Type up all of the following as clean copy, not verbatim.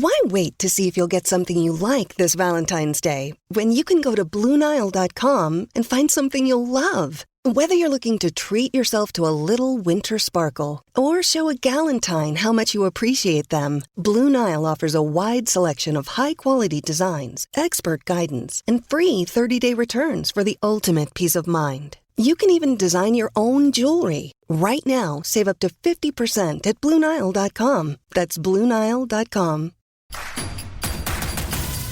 Why wait to see if you'll get something you like this Valentine's Day when you can go to BlueNile.com and find something you'll love? Whether you're looking to treat yourself to a little winter sparkle or show a galentine how much you appreciate them, Blue Nile offers a wide selection of high-quality designs, expert guidance, and free 30-day returns for the ultimate peace of mind. You can even design your own jewelry. Right now, save up to 50% at BlueNile.com. That's BlueNile.com.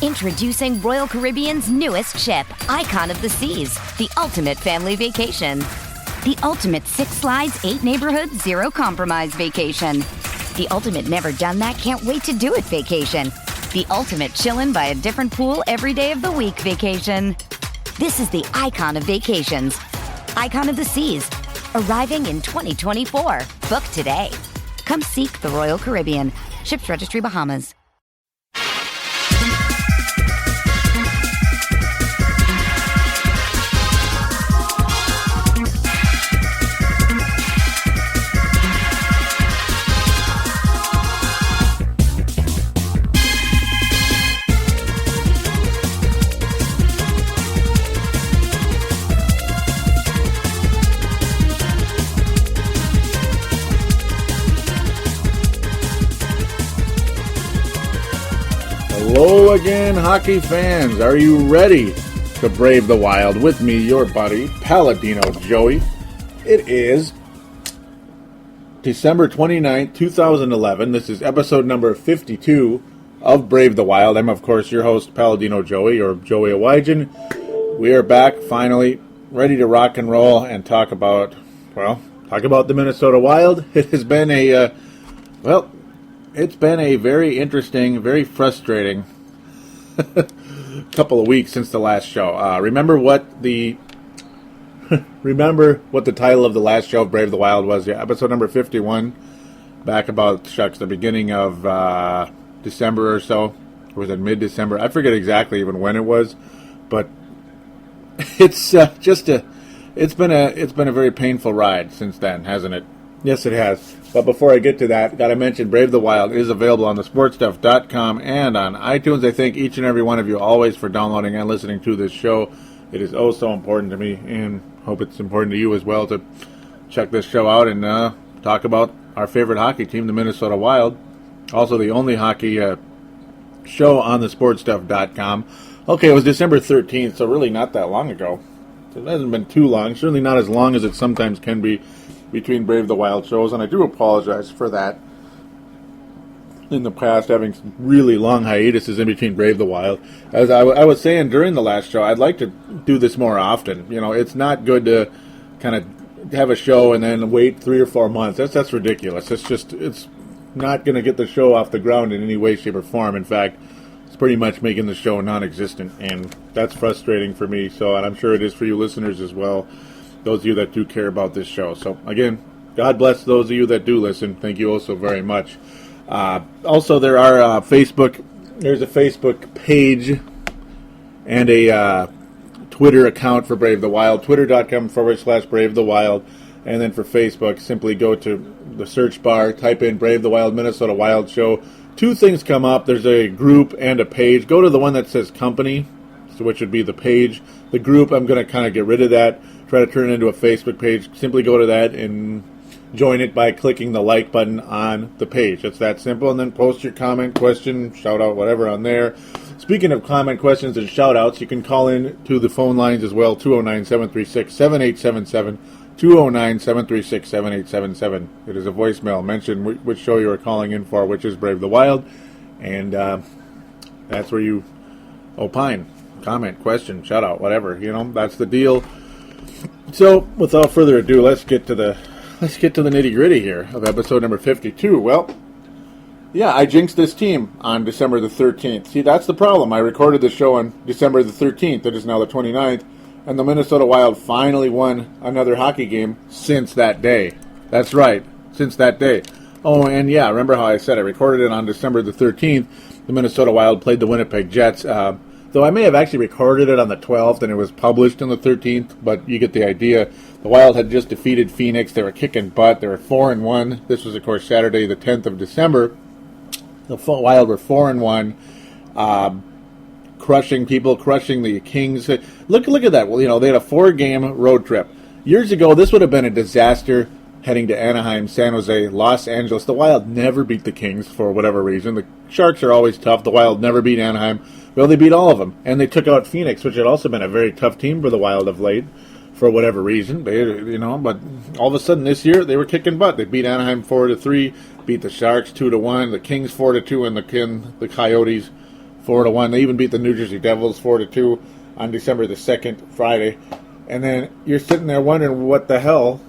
Introducing Royal Caribbean's newest ship, Icon of the Seas, the ultimate family vacation. The ultimate 6 slides, 8 neighborhoods, 0 compromise vacation. The ultimate never done that, can't wait to do it vacation. The ultimate chillin' by a different pool every day of the week vacation. This is the Icon of vacations. Icon of the Seas, arriving in 2024. Book today. Come seek the Royal Caribbean. Ships Registry, Bahamas. Hello again, hockey fans. Are you ready to brave the wild with me, your buddy, Paladino Joey? It is December 29th, 2011. This is episode number 52 of Brave the Wild. I'm, of course, your host, Paladino Joey, or Joey Awajan. We are back, finally, ready to rock and roll and talk about the Minnesota Wild. It has been it's been a very interesting, very frustrating couple of weeks since the last show. Remember what the title of the last show of Brave the Wild was? Yeah, episode number 51, back about, the beginning of December or so. Or was it mid-December? I forget exactly even when it was, but it's been a very painful ride since then, hasn't it? Yes, it has. But before I get to that, got to mention Brave the Wild is available on thesportstuff.com and on iTunes. I thank each and every one of you always for downloading and listening to this show. It is oh so important to me, and hope it's important to you as well to check this show out and talk about our favorite hockey team, the Minnesota Wild. Also, the only hockey show on thesportstuff.com. Okay, it was December 13th, so really not that long ago. So it hasn't been too long, certainly not as long as it sometimes can be between Brave the Wild shows, and I do apologize for that in the past, having some really long hiatuses in between Brave the Wild. As I was saying during the last show, I'd like to do this more often. You know, it's not good to kind of have a show and then wait 3 or 4 months. That's ridiculous. It's not going to get the show off the ground in any way, shape, or form. In fact, it's pretty much making the show non-existent, and that's frustrating for me, and I'm sure it is for you listeners as well, those of you that do care about this show. So, again, God bless those of you that do listen. Thank you also very much. Also, there are there's a Facebook page and a Twitter account for Brave the Wild, twitter.com/Brave the Wild. And then for Facebook, simply go to the search bar, type in Brave the Wild, Minnesota Wild Show. 2 things come up. There's a group and a page. Go to the one that says company, which would be the page. The group, I'm going to kind of get rid of that, try to turn it into a Facebook page. Simply go to that and join it by clicking the like button on the page. It's that simple. And then post your comment, question, shout out, whatever on there. Speaking of comment, questions, and shout outs, you can call in to the phone lines as well, 209-736-7877, 209-736-7877. It is a voicemail. Mention which show you are calling in for, which is Brave the Wild, and that's where you opine, comment, question, shout out, whatever. You know, that's the deal. So, without further ado, let's get to the nitty gritty here of episode number 52. Well, yeah, I jinxed this team on December the 13th. See, that's the problem. I recorded the show on December the 13th. It is now the 29th, and the Minnesota Wild finally won another hockey game since that day. That's right, since that day. Oh, and yeah, remember how I said I recorded it on December the 13th. The Minnesota Wild played the Winnipeg Jets. Though I may have actually recorded it on the 12th and it was published on the 13th, but you get the idea. The Wild had just defeated Phoenix. They were kicking butt. They were 4-1. This was, of course, Saturday the 10th of December. The Wild were 4-1, crushing people, crushing the Kings. Look at that. Well, they had a 4-game road trip. Years ago, this would have been a disaster heading to Anaheim, San Jose, Los Angeles. The Wild never beat the Kings for whatever reason. The Sharks are always tough. The Wild never beat Anaheim. Well, they beat all of them, and they took out Phoenix, which had also been a very tough team for the Wild of late for whatever reason. But all of a sudden this year they were kicking butt. They beat Anaheim 4-3, beat the Sharks 2-1, the Kings 4-2, and the Coyotes 4-1. They even beat the New Jersey Devils 4-2 on December the 2nd, Friday. And then you're sitting there wondering what the hell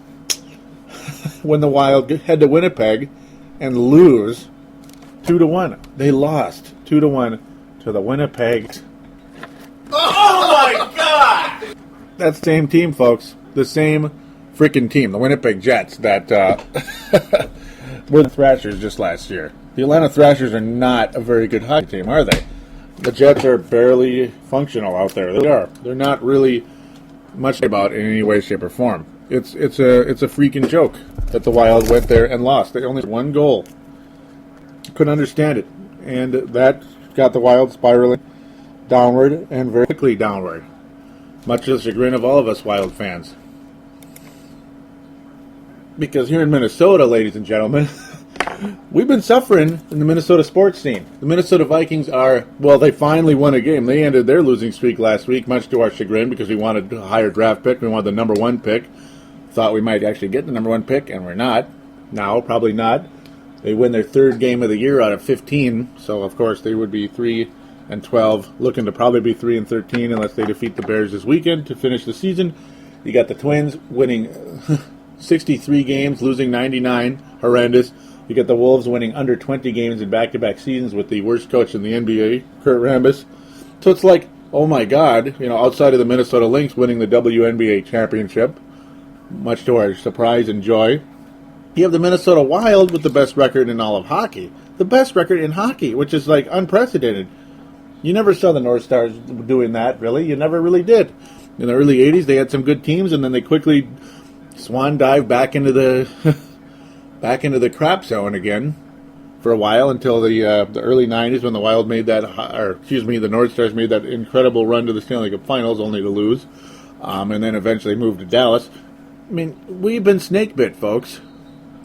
when the Wild head to Winnipeg and lose 2-1. They lost 2-1 to the Winnipeg. Oh my God! That's the same team, folks. The same freaking team. The Winnipeg Jets that were the Thrashers just last year. The Atlanta Thrashers are not a very good hockey team, are they? The Jets are barely functional out there. They are. They're not really much about in any way, shape, or form. It's a freaking joke that the Wild went there and lost. They only had one goal. Couldn't understand it. And that got the Wild spiraling downward and very quickly downward. Much to the chagrin of all of us Wild fans. Because here in Minnesota, ladies and gentlemen, we've been suffering in the Minnesota sports scene. The Minnesota Vikings they finally won a game. They ended their losing streak last week, much to our chagrin, because we wanted a higher draft pick. We wanted the number 1 pick. Thought we might actually get the number 1 pick, and we're not. Now, probably not. They win their 3rd game of the year out of 15, so of course they would be 3-12, looking to probably be 3-13 unless they defeat the Bears this weekend to finish the season. You got the Twins winning 63 games, losing 99, horrendous. You got the Wolves winning under 20 games in back-to-back seasons with the worst coach in the NBA, Kurt Rambis. So it's like, oh my God, outside of the Minnesota Lynx winning the WNBA championship, much to our surprise and joy, you have the Minnesota Wild with the best record in all of hockey. The best record in hockey, which is like unprecedented. You never saw the North Stars doing that, really. You never really did. In the early 80s, they had some good teams, and then they quickly swan dive back into the the crap zone again for a while until the early 90s when the Wild made the North Stars made that incredible run to the Stanley Cup Finals, only to lose, and then eventually moved to Dallas. I mean, we've been snake bit, folks.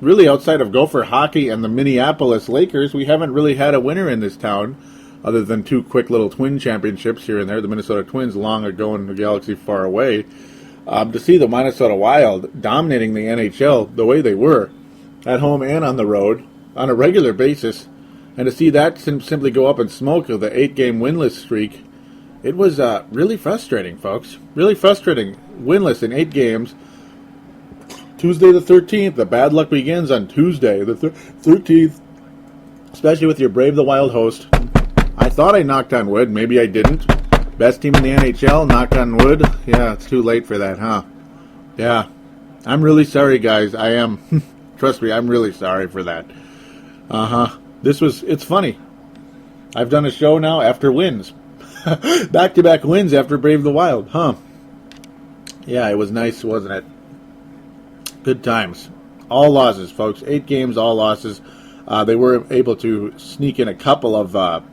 Really, outside of Gopher Hockey and the Minneapolis Lakers, we haven't really had a winner in this town, other than 2 quick little twin championships here and there. The Minnesota Twins long ago in a galaxy far away. To see the Minnesota Wild dominating the NHL the way they were, at home and on the road, on a regular basis, and to see that simply go up in smoke of the 8-game winless streak, it was really frustrating, folks. Really frustrating. Winless in 8 games. Tuesday the 13th, the bad luck begins on Tuesday the 13th, especially with your Brave the Wild host. I thought I knocked on wood. Maybe I didn't. Best team in the NHL, knock on wood. Yeah, it's too late for that, huh? Yeah. I'm really sorry, guys. I am. Trust me, I'm really sorry for that. Uh-huh. It's funny. I've done a show now after wins. Back-to-back wins after Brave the Wild, huh? Yeah, it was nice, wasn't it? Good times. All losses, folks. 8 games, all losses. They were able to sneak in a couple of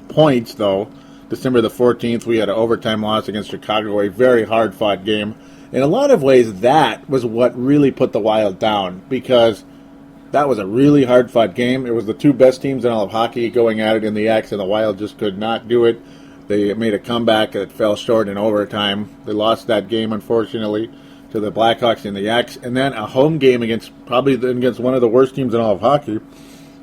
points, though. December the 14th, we had an overtime loss against Chicago, a very hard-fought game. In a lot of ways, that was what really put the Wild down, because that was a really hard-fought game. It was the 2 best teams in all of hockey going at it in the X, and the Wild just could not do it. They made a comeback that fell short in overtime. They lost that game, unfortunately, to the Blackhawks in the X, and then a home game against one of the worst teams in all of hockey,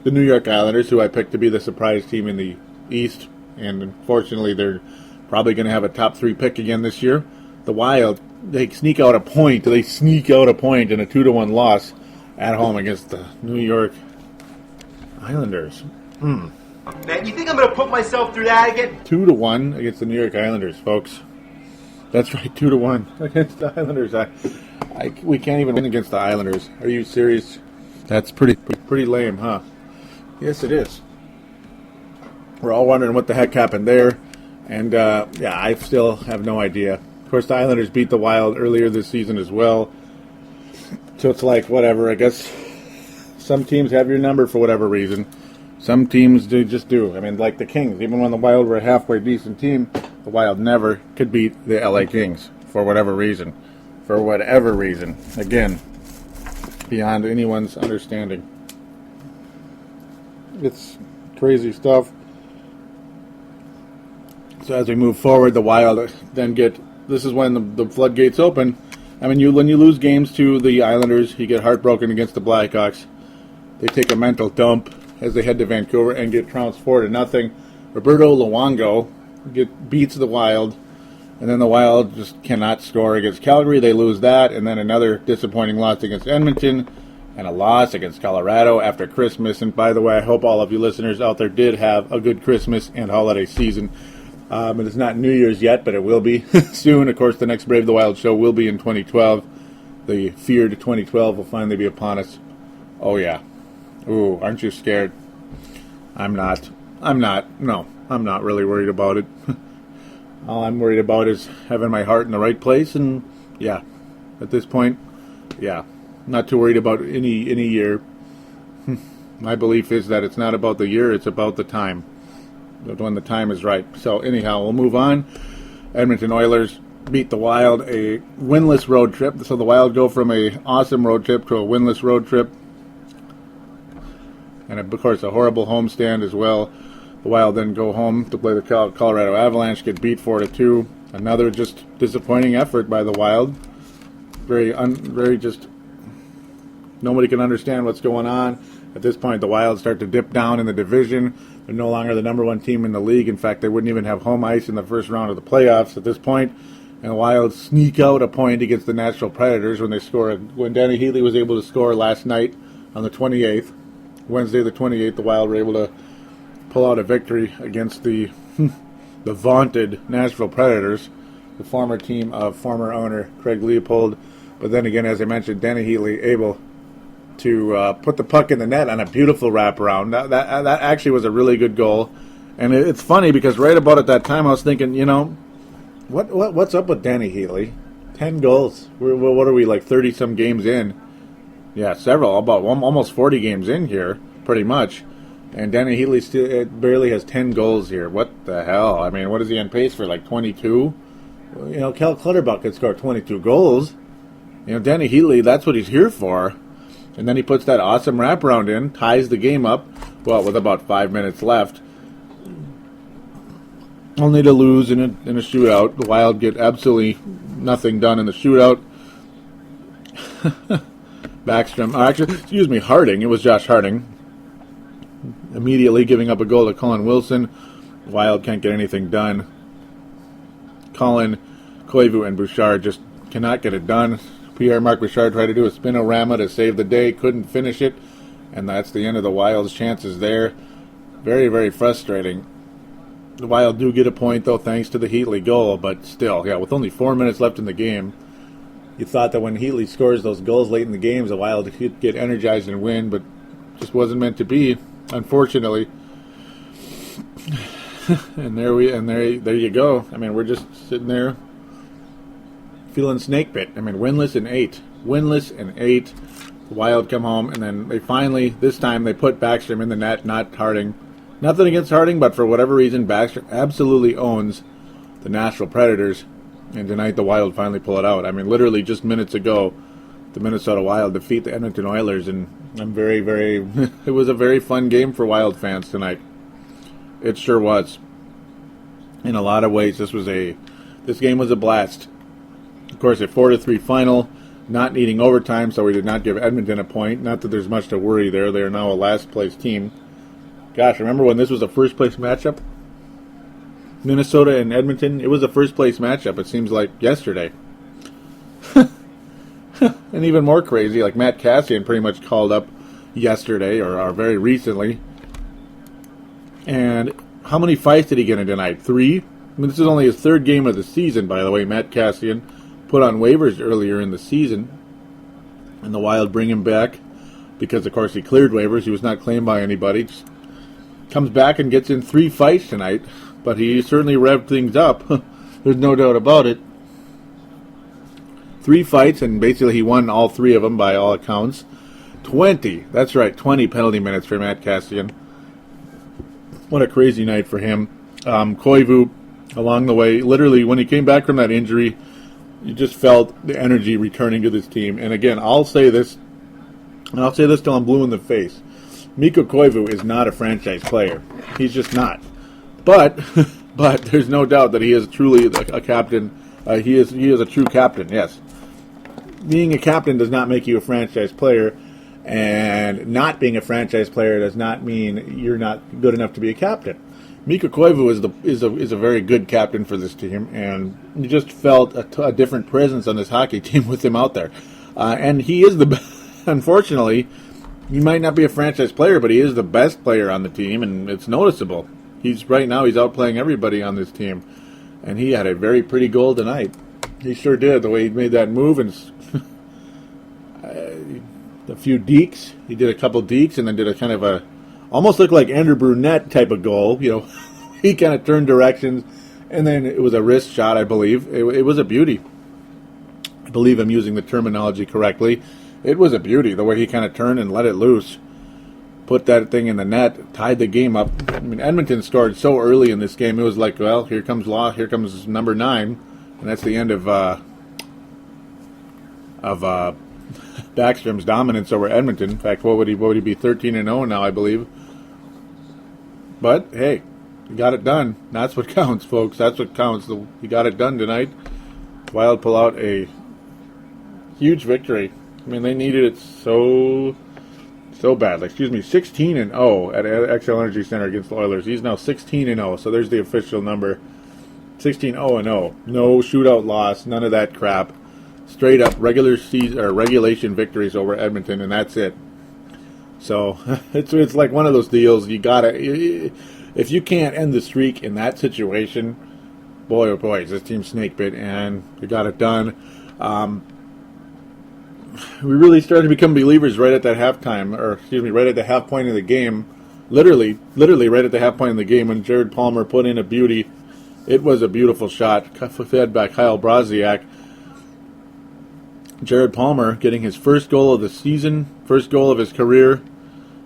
the New York Islanders, who I picked to be the surprise team in the East, and unfortunately they're probably going to have a top 3 pick again this year. The Wild, they sneak out a point in a 2-1 loss at home against the New York Islanders. Man, you think I'm going to put myself through that again? 2-1 against the New York Islanders, folks. That's right, 2-1 against the Islanders. We can't even win against the Islanders. Are you serious? That's pretty lame, huh? Yes, it is. We're all wondering what the heck happened there. And, I still have no idea. Of course, the Islanders beat the Wild earlier this season as well. So it's like, whatever. I guess some teams have your number for whatever reason. Some teams do just do. I mean, like the Kings. Even when the Wild were a halfway decent team, the Wild never could beat the LA Kings for whatever reason. For whatever reason. Again, beyond anyone's understanding. It's crazy stuff. So as we move forward, the Wild then get... This is when the floodgates open. I mean, when you lose games to the Islanders, you get heartbroken against the Blackhawks. They take a mental dump as they head to Vancouver and get trounced 4-0. Roberto Luongo beats the Wild, and then the Wild just cannot score against Calgary. They lose that, and then another disappointing loss against Edmonton, and a loss against Colorado after Christmas. And by the way, I hope all of you listeners out there did have a good Christmas and holiday season. It is not New Year's yet, but it will be soon. Of course, the next Brave the Wild show will be in 2012. The feared 2012 will finally be upon us. Oh, yeah. Ooh, aren't you scared? I'm not. No, I'm not really worried about it. All I'm worried about is having my heart in the right place. And, yeah, at this point, yeah, not too worried about any year. My belief is that it's not about the year, it's about the time. When the time is right. So anyhow, we'll move on. Edmonton Oilers beat the Wild, a winless road trip. So the Wild go from a awesome road trip to a winless road trip. And of course a horrible homestand as well. The Wild then go home to play the Colorado Avalanche, get beat 4-2. Another just disappointing effort by the Wild. Very just... Nobody can understand what's going on. At this point, the Wild start to dip down in the division. They're no longer the number one team in the league. In fact, they wouldn't even have home ice in the first round of the playoffs at this point. And the Wild sneak out a point against the Nashville Predators when Danny Heatley was able to score last night on the 28th. Wednesday the 28th, the Wild were able to pull out a victory against the vaunted Nashville Predators, the former team of former owner Craig Leopold. But then again, as I mentioned, Danny Heatley able to put the puck in the net on a beautiful wraparound. That actually was a really good goal. And it's funny because right about at that time I was thinking, what's up with Danny Heatley? 10 goals. What are we, like 30-some games in? Yeah, several. About almost 40 games in here, pretty much. And Danny Heatley still barely has 10 goals here. What the hell? I mean, what is he on pace for, like 22? Cal Clutterbuck could score 22 goals. Danny Heatley, that's what he's here for. And then he puts that awesome wraparound in, ties the game up, with about 5 minutes left. Only to lose in a shootout. The Wild get absolutely nothing done in the shootout. Harding. It was Josh Harding. Immediately giving up a goal to Colin Wilson. The Wild can't get anything done. Colin, Koivu, and Bouchard just cannot get it done. Pierre-Marc Bouchard tried to do a spinorama to save the day, couldn't finish it, and that's the end of the Wild's chances there. Very, very frustrating. The Wild do get a point, though, thanks to the Heatley goal, but still, with only 4 minutes left in the game, you thought that when Heatley scores those goals late in the games, the Wild could get energized and win, but just wasn't meant to be, unfortunately. And there you go. I mean, we're just sitting there feeling snake bit. I mean, winless and eight. The Wild come home, and then they finally, this time, they put Backstrom in the net, not Harding. Nothing against Harding, but for whatever reason, Backstrom absolutely owns the Nashville Predators, and tonight the Wild finally pull it out. I mean, literally just minutes ago, the Minnesota Wild defeat the Edmonton Oilers, and I'm very, very... it was a very fun game for Wild fans tonight. It sure was. In a lot of ways, this game was a blast. Of course, a 4-3 final, not needing overtime, so we did not give Edmonton a point. Not that there's much to worry there. They are now a last-place team. Gosh, remember when this was a first-place matchup? Minnesota and Edmonton, it was a first-place matchup. It seems like yesterday. And even more crazy, like Matt Cassian pretty much called up yesterday, or very recently. And how many fights did he get in tonight? 3? I mean, this is only his 3rd game of the season, by the way. Matt Cassian put on waivers earlier in the season, and the Wild bring him back because, of course, he cleared waivers. He was not claimed by anybody. Just comes back and gets in 3 fights tonight, but he certainly revved things up. There's no doubt about it. 3 fights, and basically he won all 3 of them by all accounts. 20 penalty minutes for Matt Cassian. what a crazy night for him. Koivu, along the way, literally when he came back from that injury, you just felt the energy returning to this team. And again, I'll say this, and I'll say this till I'm blue in the face. Mikko Koivu is not a franchise player. He's just not. But there's no doubt that he is truly a captain. He is a true captain, yes. Being a captain does not make you a franchise player, and not being a franchise player does not mean you're not good enough to be a captain. Mikko Koivu is a very good captain for this team, and you just felt a different presence on this hockey team with him out there. And he is unfortunately, he might not be a franchise player, but he is the best player on the team, and it's noticeable. Right now he's outplaying everybody on this team, and he had a very pretty goal tonight. He sure did, the way he made that move, and a few dekes. He did a couple dekes, and then did a kind of almost looked like Andrew Brunette type of goal. He kind of turned directions, and then it was a wrist shot, I believe. It was a beauty. I believe I'm using the terminology correctly. It was a beauty, the way he kind of turned and let it loose. Put that thing in the net, tied the game up. I mean, Edmonton scored so early in this game. It was like, well, here comes number 9, and that's the end of Backstrom's dominance over Edmonton. In fact, what would he be 13-0 now, I believe. But hey, he got it done. That's what counts, folks. That's what counts. He got it done tonight. Wild pull out a huge victory. I mean, they needed it so badly. 16-0 at XL Energy Center against the Oilers. He's now 16-0. So there's the official number. 16-0-0. No shootout loss. None of that crap. Straight up regular season or regulation victories over Edmonton, and that's it. So it's like one of those deals. You gotta, if you can't end the streak in that situation, boy oh boy, is this team snake bit, and they got it done. We really started to become believers right at that halftime, right at the half point of the game. Literally right at the half point of the game when Jared Palmer put in a beauty. It was a beautiful shot, fed by Kyle Brodziak. Jared Palmer getting his first goal of the season, first goal of his career.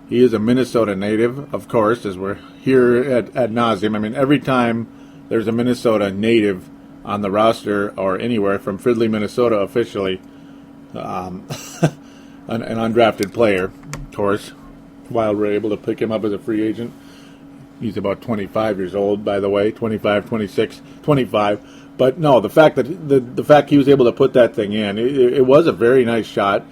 He is a Minnesota native, of course, as we're here ad nauseum. I mean, every time there's a Minnesota native on the roster or anywhere from Fridley, Minnesota, officially, an undrafted player, of course. Wild were able to pick him up as a free agent. He's about 25 years old, by the way, 25, 26, 25. But no, the fact he was able to put that thing in, it was a very nice shot.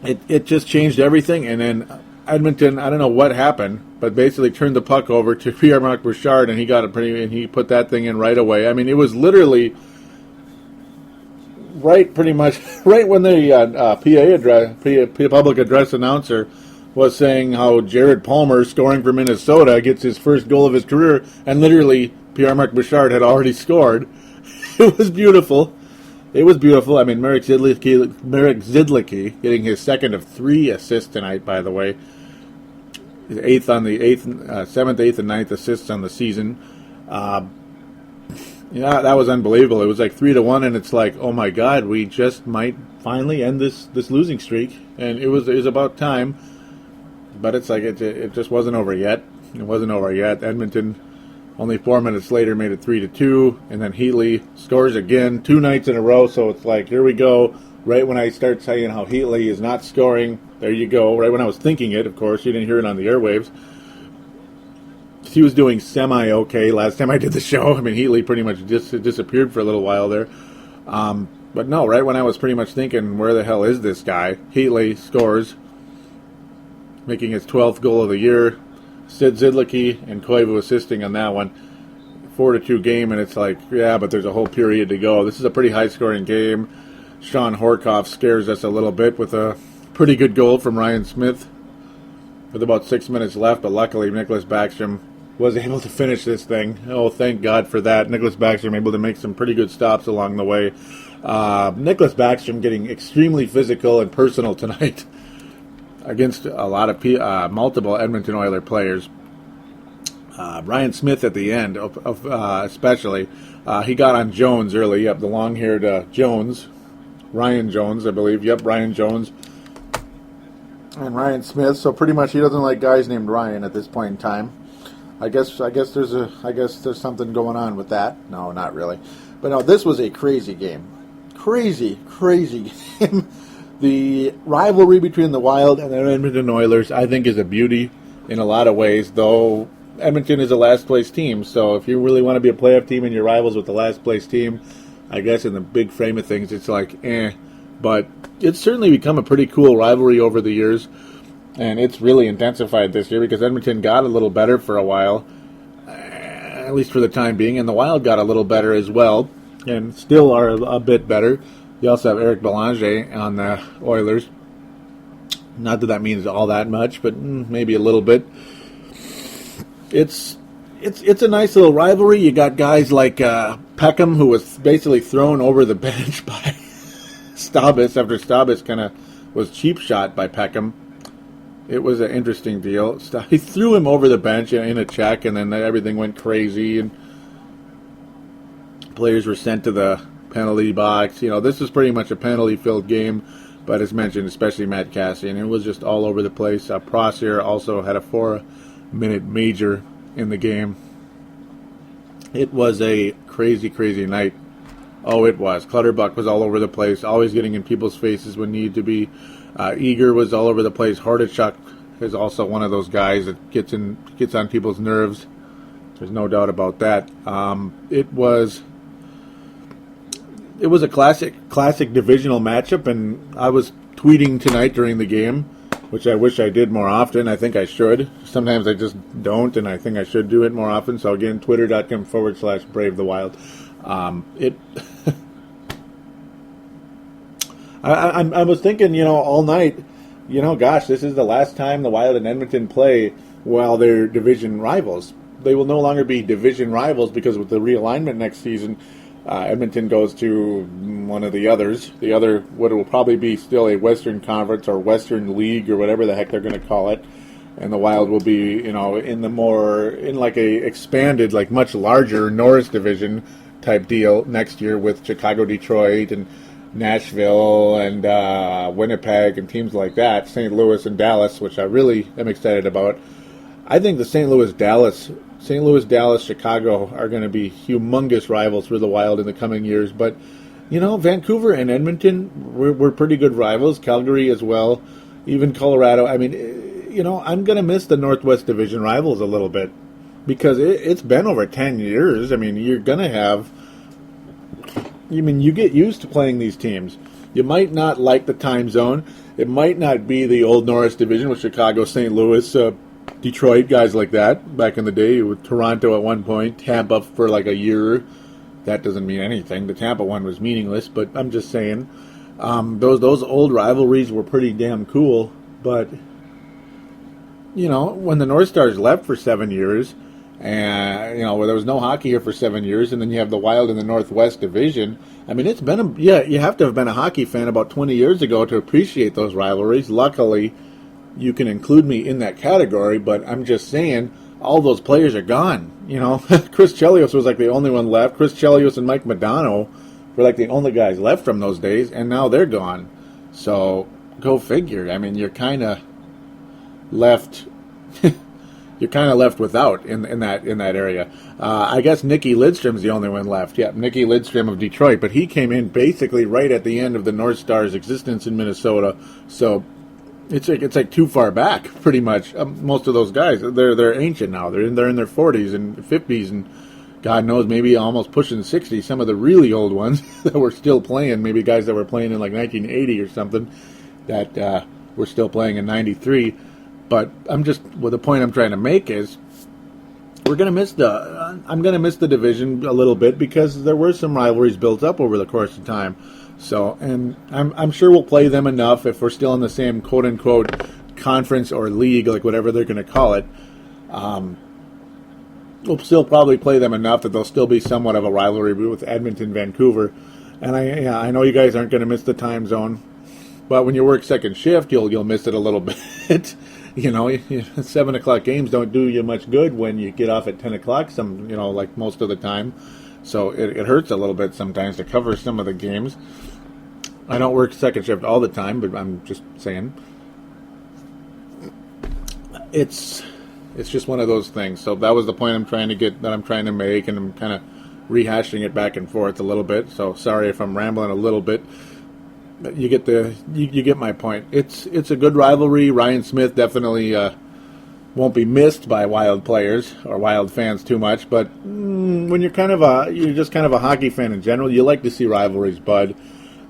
It just changed everything, and then Edmonton, I don't know what happened, but basically turned the puck over to Pierre-Marc Bouchard, and he put that thing in right away. I mean, it was literally pretty much right when the public address announcer was saying how Jared Palmer, scoring for Minnesota, gets his first goal of his career, and literally Pierre-Marc Bouchard had already scored. It was beautiful. It was beautiful. I mean, Marek Zidlicki getting his second of 3 assists tonight, by the way. His 7th, 8th, and 9th assists on the season. Yeah, that was unbelievable. It was like 3-1, and it's like, oh my God, we just might finally end this losing streak. And it was about time. But it's like it just wasn't over yet. It wasn't over yet. Edmonton, only 4 minutes later, made it 3-2, and then Heatley scores again 2 nights in a row. So it's like, here we go. Right when I start saying how Heatley is not scoring, there you go. Right when I was thinking it, of course, you didn't hear it on the airwaves. He was doing semi-okay last time I did the show. I mean, Heatley pretty much just disappeared for a little while there. But no, right when I was pretty much thinking, where the hell is this guy? Heatley scores, making his 12th goal of the year. Sid Zidlicki and Koivu assisting on that one. 4-2 game, and it's like, yeah, but there's a whole period to go. This is a pretty high-scoring game. Sean Horkoff scares us a little bit with a pretty good goal from Ryan Smith with about 6 minutes left, but luckily Nicholas Backstrom was able to finish this thing. Oh, thank God for that. Nicholas Backstrom able to make some pretty good stops along the way. Nicholas Backstrom getting extremely physical and personal tonight against a lot of multiple Edmonton Oilers players. Ryan Smith at the end, especially, he got on Jones early. Yep, the long-haired Jones, Ryan Jones, I believe. Yep, Ryan Jones. and Ryan Smith. So pretty much he doesn't like guys named Ryan at this point in time. I guess there's something going on with that. No, not really. But no, this was a crazy game. Crazy game. The rivalry between the Wild and the Edmonton Oilers, I think, is a beauty in a lot of ways, though Edmonton is a last-place team, so if you really want to be a playoff team and your rivals with the last-place team, I guess in the big frame of things, it's like, But it's certainly become a pretty cool rivalry over the years, and it's really intensified this year because Edmonton got a little better for a while, at least for the time being, and the Wild got a little better as well, and still are a bit better. You also have Eric Belanger on the Oilers. Not that means all that much, but maybe a little bit. It's a nice little rivalry. You got guys like Peckham, who was basically thrown over the bench by Staubis after Staubis kind of was cheap shot by Peckham. It was an interesting deal. He threw him over the bench in a check, and then everything went crazy, and players were sent to the penalty box. This is pretty much a penalty-filled game, but as mentioned, especially Matt Cassian, it was just all over the place. Prossier also had a 4-minute major in the game. It was a crazy, crazy night. Oh, it was. Clutterbuck was all over the place, always getting in people's faces when needed to be. Eager was all over the place. Hordachuk is also one of those guys that gets on people's nerves. There's no doubt about that. It was a classic divisional matchup, and I was tweeting tonight during the game, which I wish I did more often. I think I should. Sometimes I just don't, and I think I should do it more often. So again, twitter.com/BraveTheWild. I was thinking, all night, gosh, this is the last time the Wild and Edmonton play while they're division rivals. They will no longer be division rivals because with the realignment next season, Edmonton goes to one of the others. The other, what will probably be still a Western Conference or Western League or whatever the heck they're going to call it. And the Wild will be, in like a expanded, like much larger Norris Division type deal next year with Chicago, Detroit, and Nashville, and Winnipeg, and teams like that. St. Louis and Dallas, which I really am excited about. I think the St. Louis, Dallas, Chicago are going to be humongous rivals for the Wild in the coming years. But, Vancouver and Edmonton were pretty good rivals. Calgary as well. Even Colorado. I mean, I'm going to miss the Northwest Division rivals a little bit because it's been over 10 years. I mean, you're going to have... you get used to playing these teams. You might not like the time zone. It might not be the old Norris Division with Chicago, St. Louis, Detroit, guys like that back in the day, with Toronto at one point, Tampa for like a year. That doesn't mean anything. The Tampa one was meaningless, but I'm just saying those old rivalries were pretty damn cool. But when the North Stars left for 7 years, and where there was no hockey here for 7 years, and then you have the Wild in the Northwest Division. I mean, it's been you have to have been a hockey fan about 20 years ago to appreciate those rivalries. Luckily, you can include me in that category, but I'm just saying, all those players are gone. Chris Chelios was like the only one left. Chris Chelios and Mike Modano were like the only guys left from those days, and now they're gone. So, go figure. I mean, you're kind of left... You're kind of left without in that area. I guess Nicky Lidstrom's the only one left. Yeah, Nicky Lidstrom of Detroit, but he came in basically right at the end of the North Stars' existence in Minnesota. So it's like too far back, pretty much. Most of those guys, they're ancient now. They're in their 40s and 50s, and God knows, maybe almost pushing 60. Some of the really old ones that were still playing, maybe guys that were playing in like 1980 or something, that were still playing in '93. But the point I'm trying to make is I'm going to miss the division a little bit because there were some rivalries built up over the course of time. So, and I'm sure we'll play them enough if we're still in the same quote unquote conference or league, like whatever they're going to call it. We'll still probably play them enough that there'll still be somewhat of a rivalry with Edmonton, Vancouver. And I know you guys aren't going to miss the time zone, but when you work second shift, you'll miss it a little bit. 7 o'clock games don't do you much good when you get off at 10 o'clock, like most of the time. So it hurts a little bit sometimes to cover some of the games. I don't work second shift all the time, but I'm just saying. it's just one of those things. So that was the point I'm trying to make, and I'm kind of rehashing it back and forth a little bit. So sorry if I'm rambling a little bit. But you get my point. It's a good rivalry. Ryan Smith definitely won't be missed by Wild players or Wild fans too much. But when you're just kind of a hockey fan in general, you like to see rivalries, bud.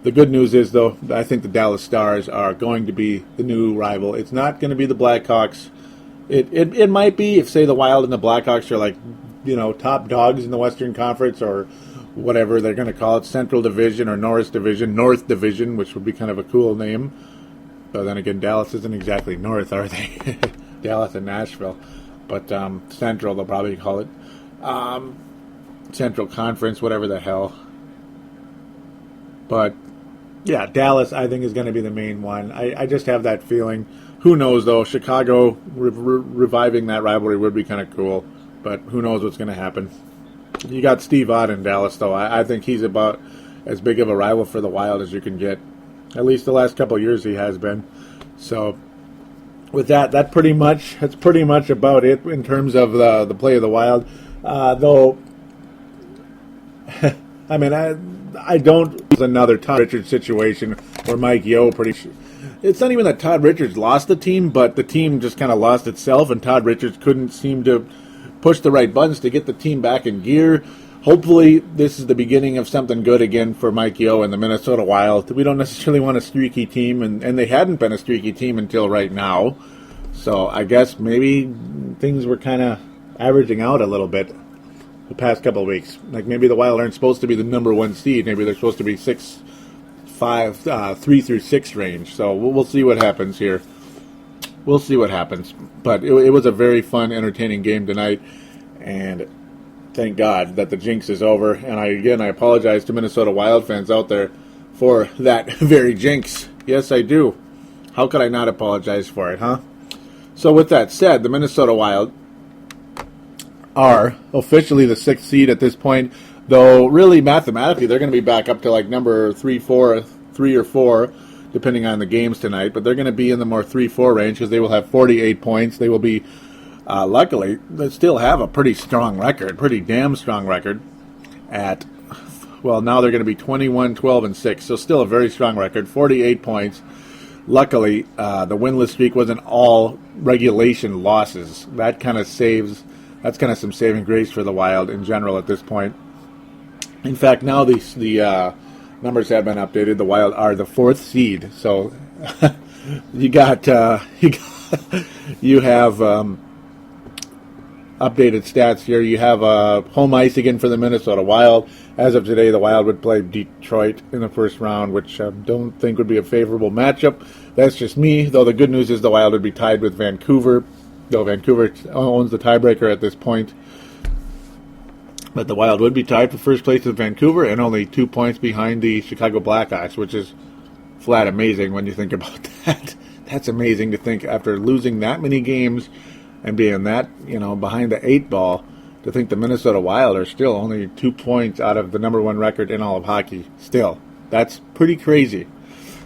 The good news is, though, I think the Dallas Stars are going to be the new rival. It's not going to be the Blackhawks. It might be if, say, the Wild and the Blackhawks are like, top dogs in the Western Conference, or whatever they're going to call it, Central Division or North Division, which would be kind of a cool name. But then again, Dallas isn't exactly North, are they? Dallas and Nashville. But Central, they'll probably call it. Central Conference, whatever the hell. But, yeah, Dallas, I think, is going to be the main one. I just have that feeling. Who knows, though? Chicago reviving that rivalry would be kind of cool. But who knows what's going to happen. You got Steve Ott in Dallas, though. I think he's about as big of a rival for the Wild as you can get. At least the last couple of years he has been. So, with that's pretty much about it in terms of the play of the Wild. Though, I mean, I don't. It's another Todd Richards situation where Mike Yeo it's not even that Todd Richards lost the team, but the team just kind of lost itself, and Todd Richards couldn't seem to push the right buttons to get the team back in gear. Hopefully, this is the beginning of something good again for Mike Yeo and the Minnesota Wild. We don't necessarily want a streaky team, and they hadn't been a streaky team until right now. So I guess maybe things were kind of averaging out a little bit the past couple of weeks. Like maybe the Wild aren't supposed to be the number one seed. Maybe they're supposed to be 3 through 6 range. So we'll see what happens here. We'll see what happens. But it was a very fun, entertaining game tonight. And thank God that the jinx is over. And I apologize to Minnesota Wild fans out there for that very jinx. Yes, I do. How could I not apologize for it, huh? So with that said, the Minnesota Wild are officially the 6th seed at this point, though really mathematically they're going to be back up to like number 3 or 4, depending on the games tonight, but they're going to be in the more 3-4 range because they will have 48 points. They will be, luckily, they still have a pretty damn strong record at, well, now they're going to be 21, 12, and 6, so still a very strong record, 48 points. Luckily, the winless streak wasn't all regulation losses. That's kind of some saving grace for the Wild in general at this point. In fact, now the numbers have been updated. The Wild are the 4th seed. So you have updated stats here. You have home ice again for the Minnesota Wild. As of today, the Wild would play Detroit in the first round, which I don't think would be a favorable matchup. That's just me, though the good news is the Wild would be tied with Vancouver, though Vancouver owns the tiebreaker at this point. But the Wild would be tied for first place with Vancouver and only 2 points behind the Chicago Blackhawks, which is flat amazing when you think about that. That's amazing to think after losing that many games and being that, behind the 8 ball, to think the Minnesota Wild are still only 2 points out of the number 1 record in all of hockey. Still, that's pretty crazy.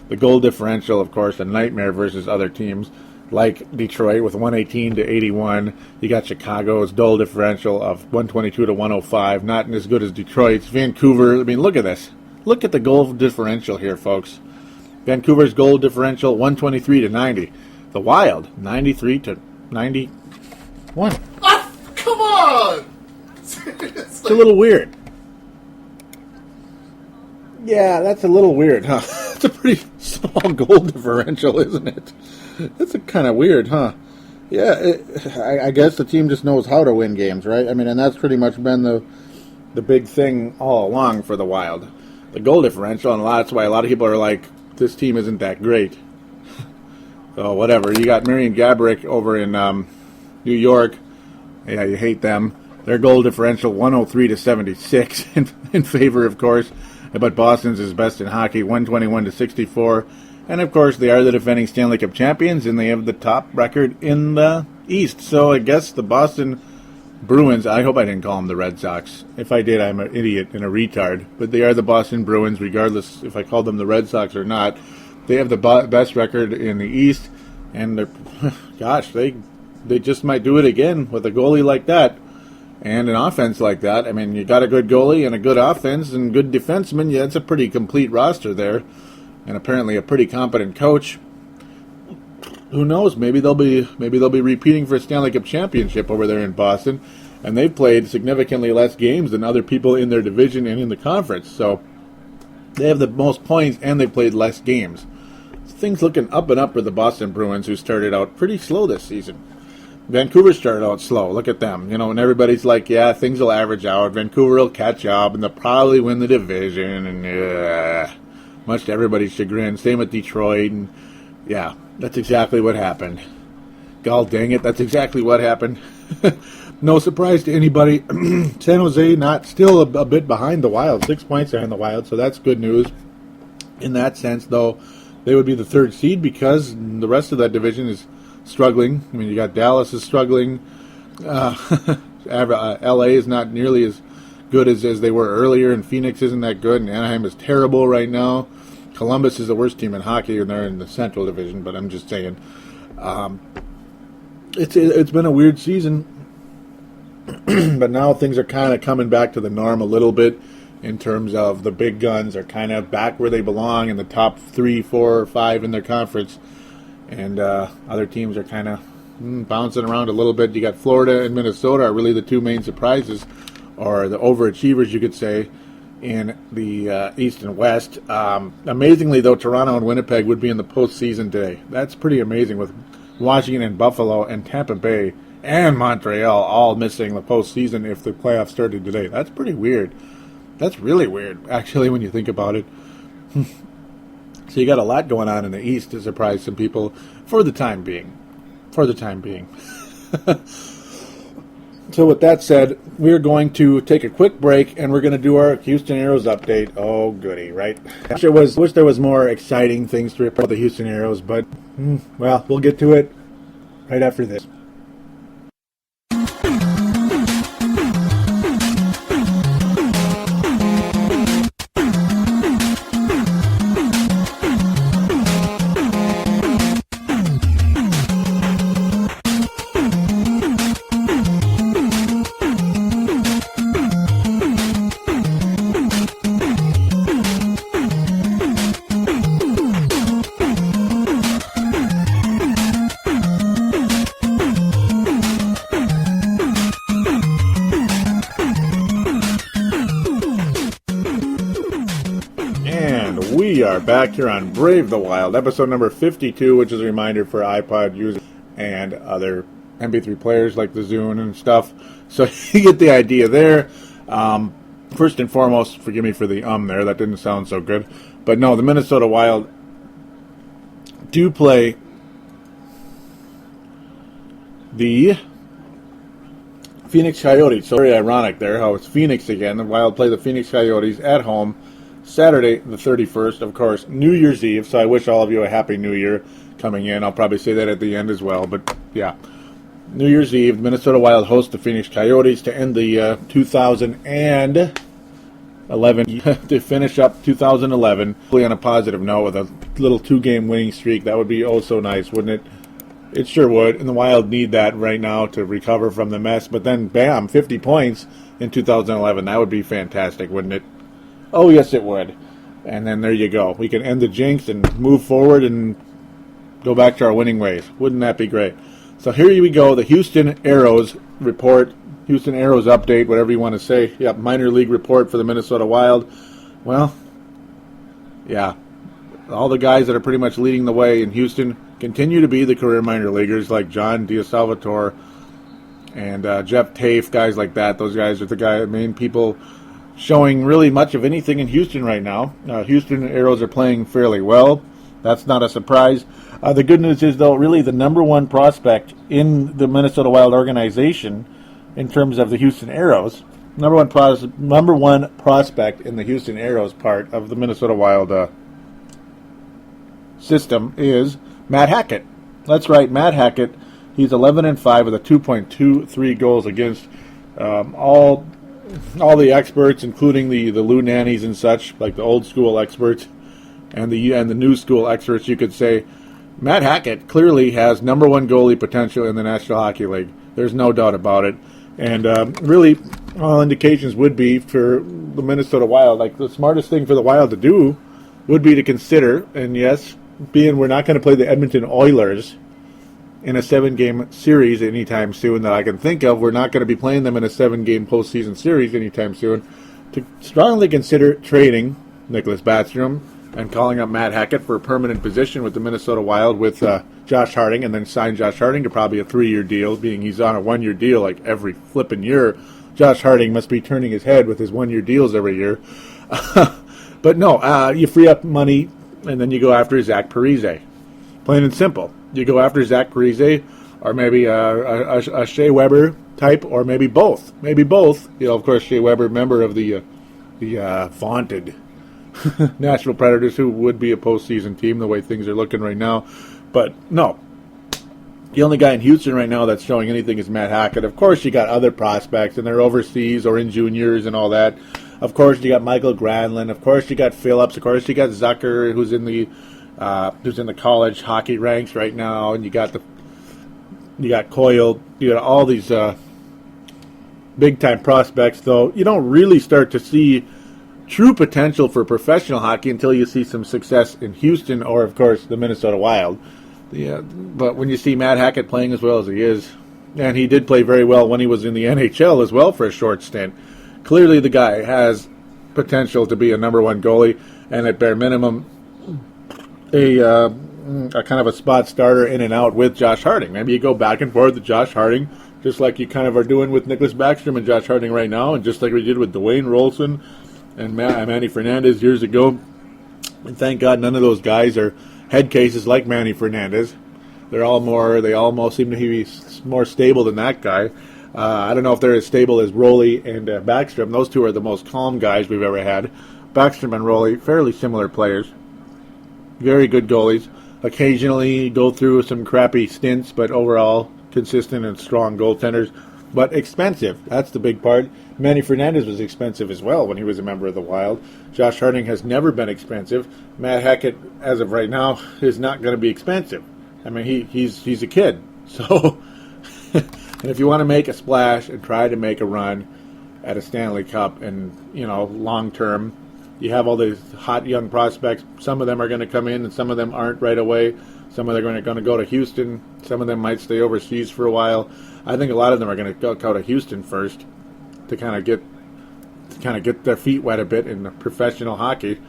The goal differential, of course, a nightmare versus other teams like Detroit with 118 to 81. You got Chicago's goal differential of 122 to 105, not as good as Detroit's. Vancouver, I mean, look at this. Look at the goal differential here, folks. Vancouver's goal differential 123 to 90. The Wild 93 to 91. Oh, come on! It's a little weird. Yeah, that's a little weird, huh? It's a pretty small goal differential, isn't it? That's kind of weird, huh? Yeah, I guess the team just knows how to win games, right? I mean, and that's pretty much been the big thing all along for the Wild. The goal differential, and that's why a lot of people are like, this team isn't that great. So, whatever. You got Marian Gaborik over in New York. Yeah, you hate them. Their goal differential, 103 to 76 in favor, of course. But Boston's is best in hockey, 121 to 64. And, of course, they are the defending Stanley Cup champions, and they have the top record in the East. So I guess the Boston Bruins, I hope I didn't call them the Red Sox. If I did, I'm an idiot and a retard. But they are the Boston Bruins, regardless if I called them the Red Sox or not. They have the best record in the East, and they're, gosh, they they just might do it again with a goalie like that and an offense like that. I mean, you got a good goalie and a good offense and good defenseman. Yeah, it's a pretty complete roster there, and apparently a pretty competent coach. Who knows? Maybe they'll be repeating for a Stanley Cup championship over there in Boston, and they've played significantly less games than other people in their division and in the conference. So they have the most points and they played less games. Things looking up and up for the Boston Bruins, who started out pretty slow this season. Vancouver started out slow. Look at them. And everybody's like, yeah, things will average out. Vancouver will catch up, and they'll probably win the division. And much to everybody's chagrin. Same with Detroit. And yeah, that's exactly what happened. God dang it, that's exactly what happened. No surprise to anybody. San Jose still a bit behind the Wild. 6 points behind the Wild, so that's good news. In that sense, though, they would be the third seed because the rest of that division is struggling. I mean, you got Dallas is struggling. LA is not nearly as good as they were earlier, and Phoenix isn't that good, and Anaheim is terrible right now. Columbus is the worst team in hockey, and they're in the Central Division, but I'm just saying. It's been a weird season, but now things are kind of coming back to the norm a little bit. In terms of the big guns are kind of back where they belong in the top 3, 4, or 5 in their conference. And other teams are kind of bouncing around a little bit. You got Florida and Minnesota are really the two main surprises, or the overachievers, you could say, in the East and West. Amazingly, though, Toronto and Winnipeg would be in the postseason today. That's pretty amazing, with Washington and Buffalo and Tampa Bay and Montreal all missing the postseason if the playoffs started today. That's pretty weird. That's really weird, actually, when you think about it. So you got a lot going on in the East to surprise some people for the time being. So with that said, we're going to take a quick break, and we're going to do our Houston Aeros update. Oh, goody, right? I wish there was more exciting things to report the Houston Aeros, but, well, we'll get to it right after this. Back here on Brave the Wild, episode number 52, which is a reminder for iPod users and other MP3 players like the Zune and stuff. So you get the idea there. First and foremost, forgive me for the there. That didn't sound so good. But no, the Minnesota Wild do play the Phoenix Coyotes. So very ironic there how it's Phoenix again. The Wild play the Phoenix Coyotes at home Saturday the 31st, of course, New Year's Eve, so I wish all of you a Happy New Year coming in. I'll probably say that at the end as well, but yeah. New Year's Eve, Minnesota Wild host the Phoenix Coyotes to end the 2011, to finish up 2011, on a positive note with a little 2-game winning streak. That would be oh so nice, wouldn't it? It sure would, and the Wild need that right now to recover from the mess, but then, bam, 50 points in 2011. That would be fantastic, wouldn't it? Oh, yes, it would. And then there you go. We can end the jinx and move forward and go back to our winning ways. Wouldn't that be great? So here we go, the Houston Aeros report, Houston Aeros update, whatever you want to say. Yep, minor league report for the Minnesota Wild. Well, yeah, all the guys that are pretty much leading the way in Houston continue to be the career minor leaguers like John DiSalvatore and Jeff Tafe, guys like that. Those guys are the main people showing really much of anything in Houston right now. Houston Aeros are playing fairly well. That's not a surprise. The good news is, though, really the number one prospect in the Minnesota Wild organization in terms of the Houston Aeros, number one prospect in the Houston Aeros part of the Minnesota Wild system is Matt Hackett. That's right, Matt Hackett. He's 11-5 with a 2.23 goals against. All the experts, including the Lou Nannies and such, like the old school experts and the new school experts, you could say, Matt Hackett clearly has number one goalie potential in the National Hockey League. There's no doubt about it. And really, all indications would be for the Minnesota Wild, like the smartest thing for the Wild to do would be to consider, and yes, being we're not going to play the Edmonton Oilers in a 7-game series anytime soon that I can think of. We're not going to be playing them in a 7-game postseason series anytime soon. To strongly consider trading Nicholas Backstrom and calling up Matt Hackett for a permanent position with the Minnesota Wild with Josh Harding, and then sign Josh Harding to probably a 3-year deal, being he's on a 1-year deal like every flipping year. Josh Harding must be turning his head with his 1-year deals every year. But no, you free up money, and then you go after Zach Parise. Plain and simple. You go after Zach Parise, or maybe a Shea Weber type, or maybe both. Maybe both. You know, of course, Shea Weber, member of the vaunted Nashville Predators, who would be a postseason team the way things are looking right now. But no. The only guy in Houston right now that's showing anything is Matt Hackett. Of course, you got other prospects, and they're overseas or in juniors and all that. Of course, you got Michael Granlund. Of course, you got Phillips. Of course, you got Zucker, who's in the college hockey ranks right now, and you got Coyle. You got all these big time prospects. Though you don't really start to see true potential for professional hockey until you see some success in Houston or, of course, the Minnesota Wild. Yeah, but when you see Matt Hackett playing as well as he is, and he did play very well when he was in the NHL as well for a short stint, clearly the guy has potential to be a number one goalie, and at bare minimum, a kind of a spot starter in and out with Josh Harding. Maybe you go back and forth with Josh Harding, just like you kind of are doing with Nicholas Backstrom and Josh Harding right now, and just like we did with Dwayne Rolson and Manny Fernandez years ago. And thank God none of those guys are head cases like Manny Fernandez. They almost seem to be more stable than that guy. I don't know if they're as stable as Roley and Backstrom. Those two are the most calm guys we've ever had. Backstrom and Roley, fairly similar players. Very good goalies. Occasionally go through some crappy stints, but overall consistent and strong goaltenders. But expensive. That's the big part. Manny Fernandez was expensive as well when he was a member of the Wild. Josh Harding has never been expensive. Matt Hackett, as of right now, is not going to be expensive. I mean, he's a kid. So, and if you want to make a splash and try to make a run at a Stanley Cup and, long term, you have all these hot young prospects. Some of them are going to come in and some of them aren't right away. Some of them are going to go to Houston. Some of them might stay overseas for a while. I think a lot of them are going to go to Houston first to kind of get their feet wet a bit in professional hockey.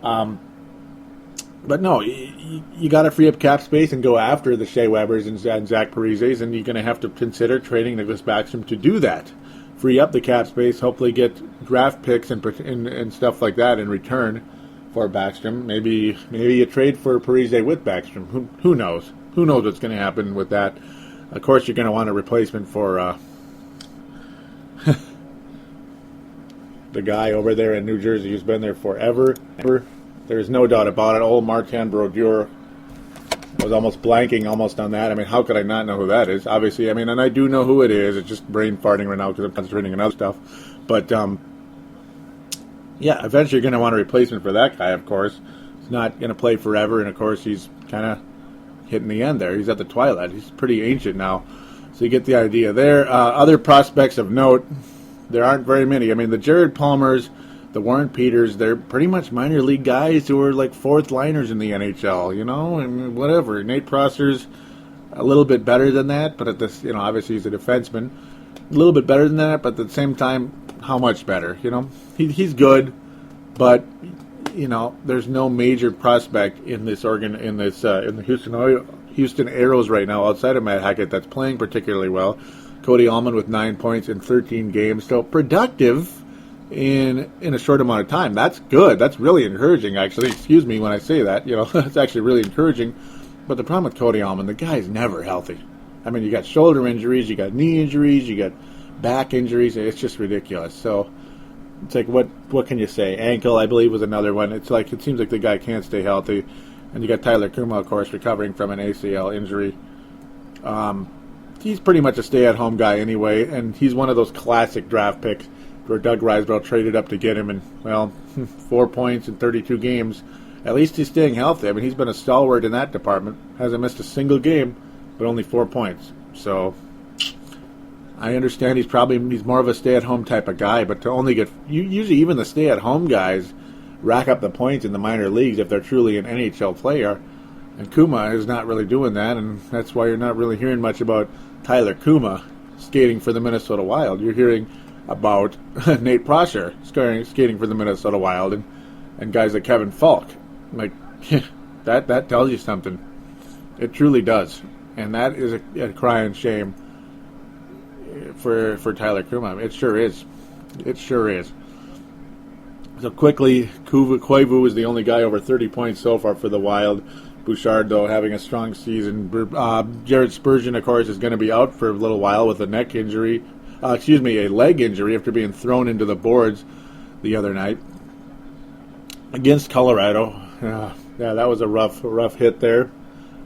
But no, you got to free up cap space and go after the Shea Webers and Zach Parises, and you're going to have to consider trading Nicholas Backstrom to do that. Free up the cap space, hopefully get draft picks and stuff like that in return for Backstrom. Maybe you trade for Parise with Backstrom. Who knows? Who knows what's going to happen with that? Of course, you're going to want a replacement for the guy over there in New Jersey who's been there forever. There's no doubt about it. Old Martin Brodeur. I was almost blanking on that. I mean, how could I not know who that is? Obviously, and I do know who it is. It's just brain farting right now because I'm concentrating on other stuff. But, yeah, eventually you're going to want a replacement for that guy, of course. He's not going to play forever, and, of course, he's kind of hitting the end there. He's at the twilight. He's pretty ancient now. So you get the idea there. Other prospects of note, there aren't very many. I mean, the Jared Palmers, the Warren Peters, they're pretty much minor league guys who are like fourth liners in the NHL, and whatever. Nate Prosser's a little bit better than that, but at this, obviously he's a defenseman. A little bit better than that, but at the same time, how much better? He's good, but there's no major prospect in this in the Houston Aeros right now outside of Matt Hackett that's playing particularly well. Cody Allman with 9 points in 13 games, so productive in a short amount of time. That's good. That's really encouraging, actually. Excuse me when I say that. That's actually really encouraging. But the problem with Cody Allman, the guy's never healthy. I mean, you got shoulder injuries, you got knee injuries, you got back injuries. It's just ridiculous. So it's like, what can you say? Ankle, I believe, was another one. It's like, it seems like the guy can't stay healthy. And you got Tyler Kuma, of course, recovering from an ACL injury. He's pretty much a stay-at-home guy anyway, and he's one of those classic draft picks where Doug Riseborough traded up to get him, and, 4 points in 32 games at least he's staying healthy. I mean, he's been a stalwart in that department. Hasn't missed a single game, but only 4 points. So I understand he's more of a stay-at-home type of guy, but to only get usually even the stay-at-home guys rack up the points in the minor leagues if they're truly an NHL player. And Kuma is not really doing that, and that's why you're not really hearing much about Tyler Kuma skating for the Minnesota Wild. You're hearing about Nate Prosser skating for the Minnesota Wild, and guys like Kevin Falk. Like, that tells you something. It truly does. And that is a crying shame for Tyler Kuma. It sure is. It sure is. So quickly, Koivu is the only guy over 30 points so far for the Wild. Bouchard, though, having a strong season. Jared Spurgeon, of course, is going to be out for a little while with a leg injury after being thrown into the boards the other night against Colorado. Yeah, that was a rough hit there.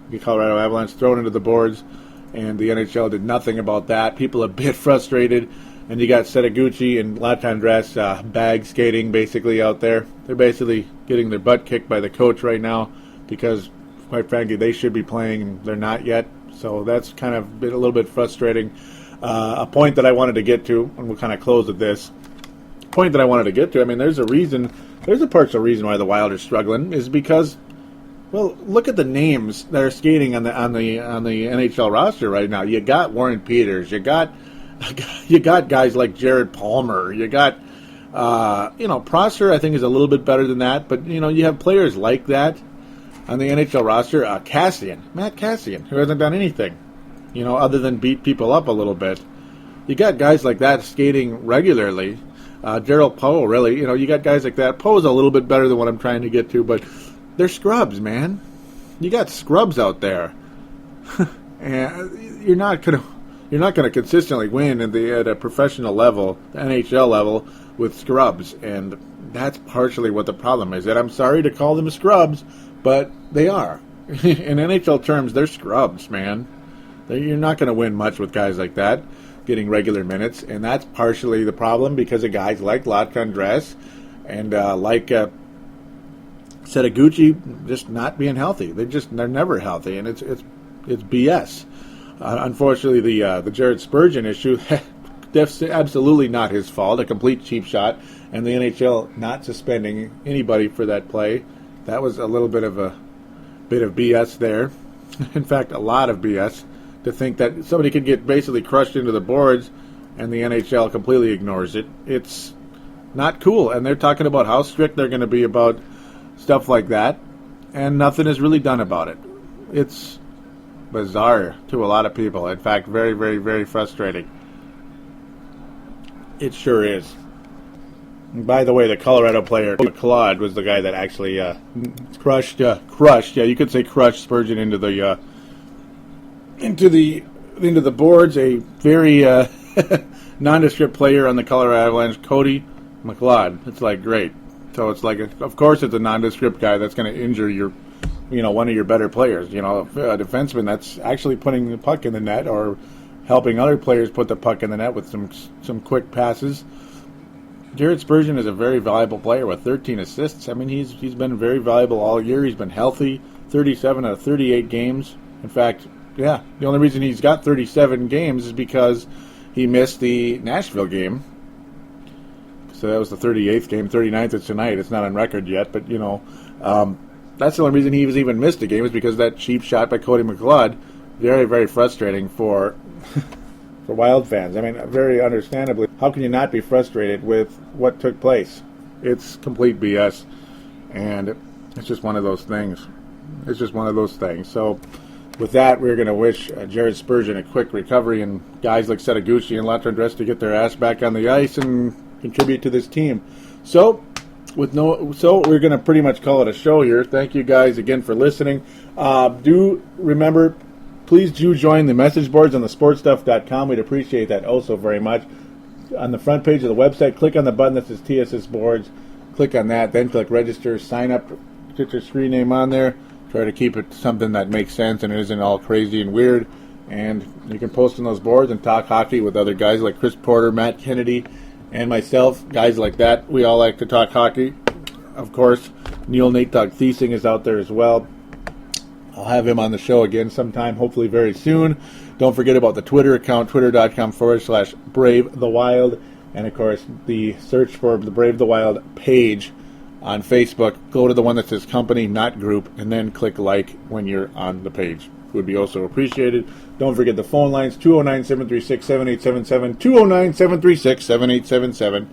The Colorado Avalanche thrown into the boards, and the NHL did nothing about that. People a bit frustrated, and you got Setaguchi and Latendresse bag skating basically out there. They're basically getting their butt kicked by the coach right now because, quite frankly, they should be playing and they're not yet. So that's kind of been a little bit frustrating. A point that I wanted to get to, and we'll kind of close with this. Point that I wanted to get to, I mean, there's a partial reason why the Wild are struggling, is because, well, look at the names that are skating on the NHL roster right now. You got Warren Peters, you got guys like Jared Palmer, you got Prosser. I think is a little bit better than that, but you have players like that on the NHL roster. Matt Cassian, who hasn't done anything, other than beat people up a little bit. You got guys like that skating regularly. Gerald Poe, really, you got guys like that. Poe's a little bit better than what I'm trying to get to, but they're scrubs, man. You got scrubs out there, and you're not gonna consistently win at a professional level, the NHL level, with scrubs, and that's partially what the problem is. And I'm sorry to call them scrubs, but they are. In NHL terms, they're scrubs, man. You're not going to win much with guys like that getting regular minutes, and that's partially the problem because of guys like Latendresse and like Setaguchi just not being healthy. They're never healthy, and it's BS. Unfortunately, the Jared Spurgeon issue, that's absolutely not his fault. A complete cheap shot, and the NHL not suspending anybody for that play. That was a little bit of BS there. In fact, a lot of BS. To think that somebody could get basically crushed into the boards and the NHL completely ignores it. It's not cool. And they're talking about how strict they're going to be about stuff like that, and nothing is really done about it. It's bizarre to a lot of people. In fact, very, very, very frustrating. It sure is. And by the way, the Colorado player, Claude, was the guy that actually crushed, you could say crushed Spurgeon into the boards. A very nondescript player on the Colorado Avalanche, Cody McLeod. It's like great. So it's like, of course, it's a nondescript guy that's going to injure one of your better players. A defenseman that's actually putting the puck in the net or helping other players put the puck in the net with some quick passes. Jared Spurgeon is a very valuable player with 13 assists. I mean, he's been very valuable all year. He's been healthy, 37 out of 38 games. In fact, the only reason he's got 37 games is because he missed the Nashville game. So that was the 38th game. 39th is tonight. It's not on record yet, but, that's the only reason he was even missed a game is because of that cheap shot by Cody McLeod. Very, very frustrating for Wild fans. I mean, very understandably, how can you not be frustrated with what took place? It's complete BS, and it's just one of those things. So with that, we're going to wish Jared Spurgeon a quick recovery and guys like Setaguchi and Latendresse to get their ass back on the ice and contribute to this team. So we're going to pretty much call it a show here. Thank you guys again for listening. Please do join the message boards on the sportstuff.com. We'd appreciate that also very much. On the front page of the website, click on the button that says TSS Boards. Click on that, then click register, sign up, get your screen name on there. Try to keep it something that makes sense and isn't all crazy and weird. And you can post on those boards and talk hockey with other guys like Chris Porter, Matt Kennedy, and myself. Guys like that. We all like to talk hockey, of course. Neil Nate Dog Thiesing is out there as well. I'll have him on the show again sometime, hopefully very soon. Don't forget about the Twitter account, twitter.com/Brave the Wild. And, of course, the search for the Brave the Wild page on Facebook. Go to the one that says company, not group, and then click like when you're on the page. It would be also appreciated. Don't forget the phone lines, 209-736-7877, 209-736-7877.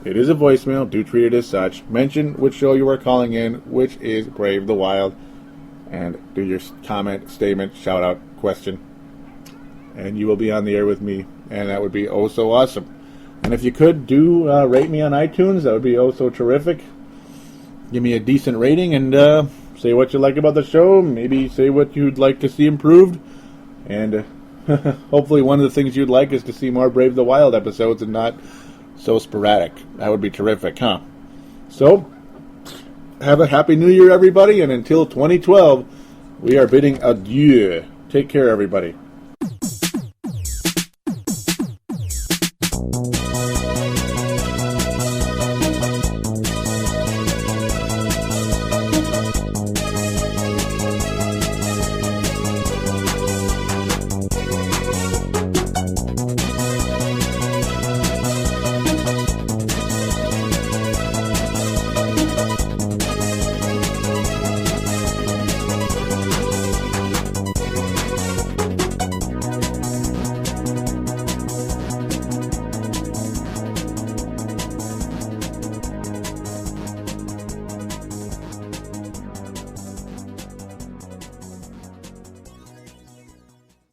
It is a voicemail. Do treat it as such. Mention which show you are calling in, which is Brave the Wild, and do your comment, statement, shout-out, question. And you will be on the air with me, and that would be oh so awesome. And if you could, do rate me on iTunes. That would be oh so terrific. Give me a decent rating and say what you like about the show. Maybe say what you'd like to see improved. And hopefully one of the things you'd like is to see more Brave the Wild episodes and not so sporadic. That would be terrific, huh? So, have a Happy New Year, everybody. And until 2012, we are bidding adieu. Take care, everybody.